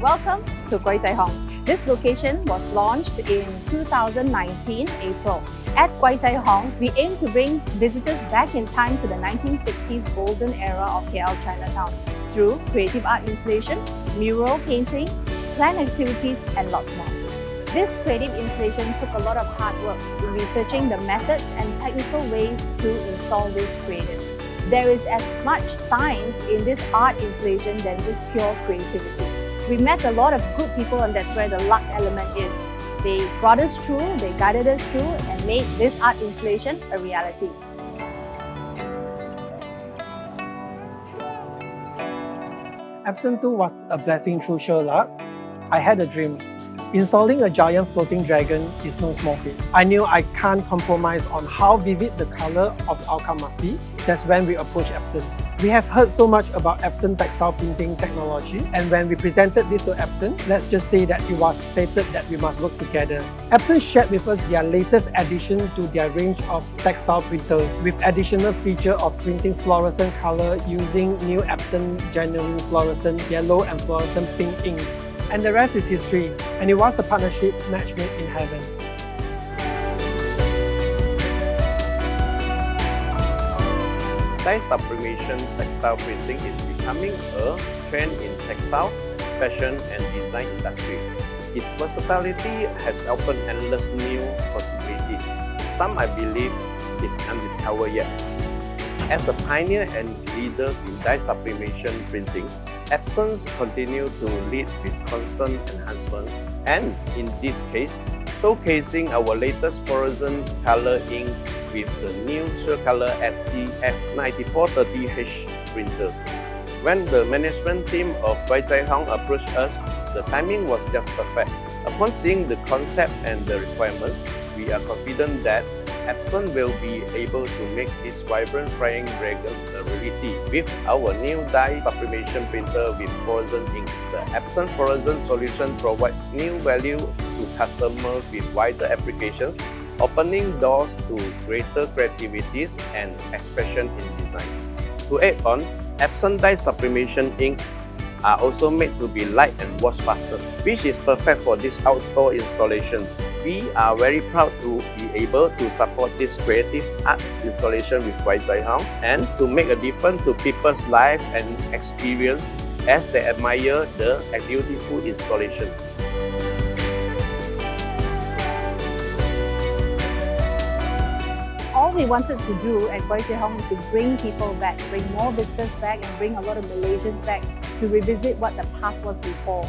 Welcome to Kwai Chai Hong. This location was launched in 2019 April. At Kwai Chai Hong, we aim to bring visitors back in time to the 1960s golden era of KL Chinatown through creative art installation, mural painting, planned activities and lots more. This creative installation took a lot of hard work in researching the methods and technical ways to install this creative. There is as much science in this art installation than just pure creativity. We met a lot of good people, and that's where the luck element is. They brought us through, they guided us through and made this art installation a reality. Epson 2 was a blessing through sheer luck. I had a dream. Installing a giant floating dragon is no small feat. I knew I can't compromise on how vivid the color of the outcome must be. That's when we approached Epson. We have heard so much about Epson textile printing technology, and when we presented this to Epson, let's just say that it was fated that we must work together. Epson shared with us their latest addition to their range of textile printers with additional feature of printing fluorescent color using new Epson genuine fluorescent yellow and fluorescent pink inks. And the rest is history, and it was a partnership match made in heaven. Dye sublimation textile printing is becoming a trend in textile, fashion and design industry. Its versatility has opened endless new possibilities. Some I believe is undiscovered yet. As a pioneer and leaders in dye sublimation printings, Epson continue to lead with constant enhancements and, in this case, showcasing our latest fluorescent color inks with the new SureColor SC-F9430H printers. When the management team of Kwai Chai Hong approached us, the timing was just perfect. Upon seeing the concept and the requirements, we are confident that Epson will be able to make these vibrant flying dragons a reality with our new dye sublimation printer with fluorescent inks. The Epson fluorescent solution provides new value to customers with wider applications, opening doors to greater creativity and expression in design. To add on, Epson dye sublimation inks are also made to be light and wash faster, which is perfect for this outdoor installation. We are very proud to be able to support this creative arts installation with Kwai Chai Hong and to make a difference to people's life and experience as they admire the beautiful installations. All we wanted to do at Kwai Chai Hong is to bring people back, bring more visitors back and bring a lot of Malaysians back to revisit what the past was before.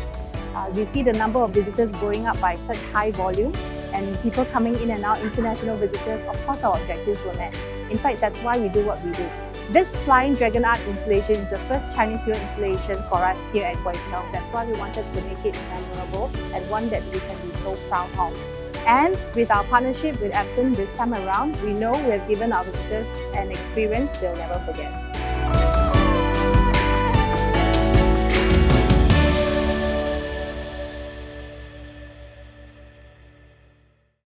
We see the number of visitors going up by such high volume and people coming in and out, international visitors. Of course, our objectives were met. In fact, that's why we do what we do. This Flying Dragon Art installation is the first Chinese New Year installation for us here at Kwai Chai Hong. That's why we wanted to make it memorable and one that we can be so proud of. And with our partnership with Epson this time around, we know we have given our visitors an experience they'll never forget.